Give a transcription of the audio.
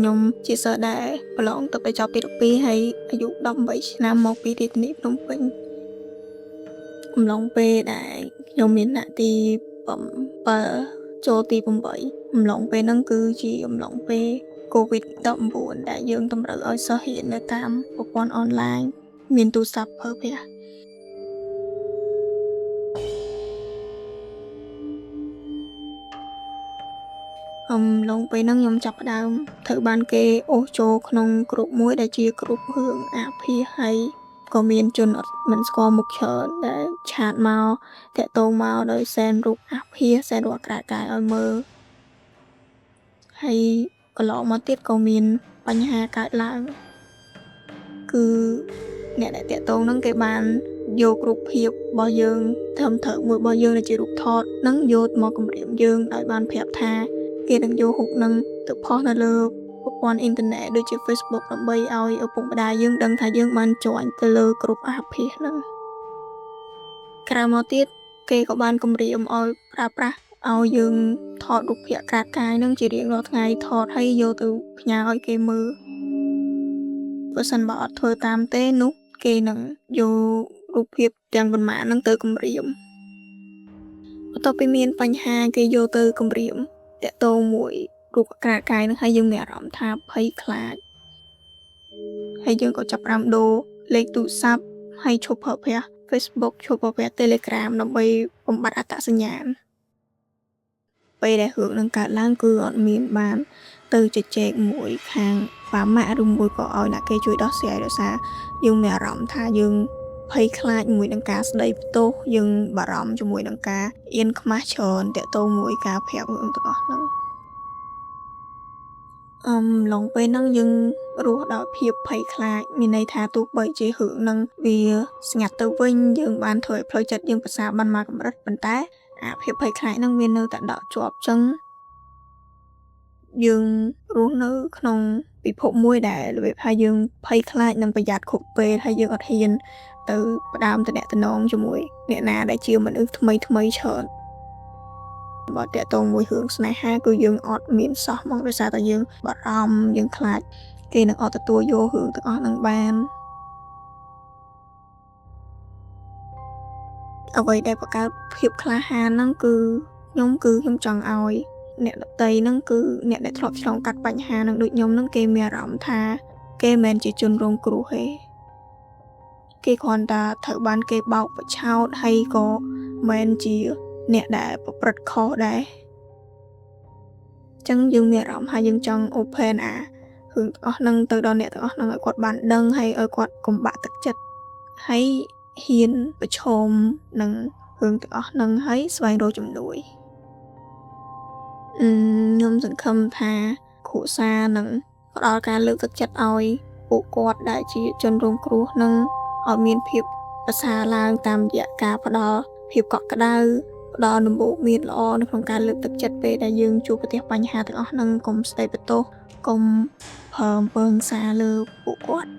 ខ្ញុំជាសិស្សដែលប្រឡងទៅបញ្ចប់ទី12ហើយអាយុ18ឆ្នាំមកពីរាជធានីភ្នំពេញអំឡុងពេលដែលខ្ញុំមានថ្នាក់ទី7ចូលទី8អំឡុងពេលហ្នឹងគឺជាអំឡុងពេល COVID-19 ដែលយើងតម្រូវឲ្យសិស្សរៀននៅតាមប្រព័ន្ធអនឡាញមានទូរស័ព្ទប្រើប្រាស់អំឡុងពេលហ្នឹងខ្ញុំចាប់ផ្ដើមត្រូវបានគេអូសចូលក្នុងក្រុមមួយដែលជាក្រុមរឿងអាភាសហើយក៏មានជនអត់មិនស្គាល់មុខច្រើនដែលឆាតមកតាក់ទងមកដោយសែនរូបអាភាសសែនរូបអាក្រក់កាយឲ្យមើលហើយកន្លងមកទៀតក៏មានបញ្ហាកើតឡើងគឺអ្នកដែលតាក់ទងហ្នឹងគេបានយករូបភាពរបស់យើងត្រឹមត្រូវមួយរបស់យើងដែលជារូបថតហ្នឹងយកមកគំរាមយើងដោយបានប្រាប់ថាគេនឹងយករូបហ្នឹងទៅផុសនៅលើប្រព័ន្ធអ៊ីនធឺណិតដូចជា Facebook ដើម្បីឲ្យឪពុកម្ដាយយើងដឹងថាយើងបានjoinទៅលើក្រុមអាភាសហ្នឹងក្រោយមកទៀតគេក៏បានគំរាមឲ្យប្រើប្រាស់ឲ្យយើងថតរូបភាពក្រាតកាយហ្នឹងជារៀងរាល់ថ្ងៃថតហើយយកទៅផ្ញើឲ្យគេមើលបើសិនបើអត់ធ្វើតាមទេនោះគេនឹងយករូបភាពទាំងប៉ុន្មានហ្នឹងទៅគំរាមបន្ទាប់ពីមានបញ្ហាគេយកទៅគំរាមតាក់ទងមួយរូបក្រាតកាយហ្នឹងហើយយើងមានអារម្មណ៍ថាភ័យខ្លាចហើយយើងក៏ចាប់ផ្ដើមដូរលេខទូរស័ព្ទហើយឈប់ប្រើប្រាស់ Facebook ឈប់ប្រើប្រាស់ Telegram ដើម្បីបំបត្តិអត្តសញ្ញាណពេលដែលរឿងនឹងកើតឡើងគឺអត់មានបានទៅជជែកមួយខាងប៉ាម៉ាក់ឬមួយក៏ឲ្យអ្នកគេជួយដោះស្រាយដោយសារយើងមានអារម្មណ៍ថាយើងភ័យខ្លាចជាមួយនឹងការស្ដីបន្ទោសយើងបារម្ភជាមួយនឹងការអៀនខ្មាស់ច្រើនតាក់ទងមួយការប្រាប់រឿងទាំងអស់ហ្នឹងឡងពេលហ្នឹងយើងរស់ដោយភាពភ័យខ្លាចមានន័យថាទោះបីជារឿងហ្នឹងវាស្ងាត់ទៅវិញយើងបានធ្វើឲ្យផ្លូវចិត្តយើងប្រសើរបានមកកម្រិតប៉ុន្តែអាភាពភ័យខ្លាចហ្នឹងវានៅតែដកជាប់ចឹងយើងរស់នៅក្នុងពិភពមួយដែលរបៀបថាយើងភ័យខ្លាចនិងប្រយ័ត្នគ្រប់ពេលហើយយើងអត់ហ៊ានទៅផ្ដើមតំណែងជាមួយអ្នកណាដែលជាមនុស្សថ្មីច្រើនបើតាក់ទងមួយរឿងស្នេហាគឺយើងអត់មានសោះហ្មងដោយសារតែយើងបារម្ភយើងខ្លាចគេនឹងអត់ទទួលយករឿងទាំងអស់ហ្នឹងបានអ្វីដែលបង្កើតភាពក្លាហានហ្នឹងគឺខ្ញុំចង់ឲ្យអ្នកដទៃហ្នឹងគឺអ្នកដែលធ្លាប់ឆ្លងកាត់បញ្ហាហ្នឹងដូចខ្ញុំហ្នឹងគេមានអារម្មណ៍ថាគេមិនមែនជាជនរងគ្រោះទេគេគ្រាន់តែត្រូវបានគេបោកបញ្ឆោតហើយក៏មិនជាអ្នកដែលប្រព្រឹត្តខុសដែរអញ្ចឹងយើងមានអារម្មណ៍ថាយើងចង់ open រឿងទាំងអស់ហ្នឹងទៅដល់អ្នកទាំងអស់ហ្នឹងឲ្យគាត់បានដឹងហើយឲ្យគាត់កុំបាក់ទឹកចិត្តហើយហ៊ានប្រឈមនឹងរឿងទាំងអស់ហ្នឹងហើយស្វែងរកជំនួយខ្ញុំសង្ឃឹមថាគ្រួសារនឹងផ្ដល់ការលើកទឹកចិត្តឲ្យពួកគាត់ដែលជាជនរងគ្រោះនឹងឲ្យមានភាពប្រសើរឡើងតាមរយៈការផ្ដល់ភាពកក់ក្ដៅផ្ដល់ដំបូន្មានល្អនៅក្នុងការលើកទឹកចិត្តពេលដែលយើងជួបប្រទះបញ្ហាទាំងអស់ហ្នឹងកុំស្ដីបន្ទោសកុំភើមពើងសារលើពួកគាត់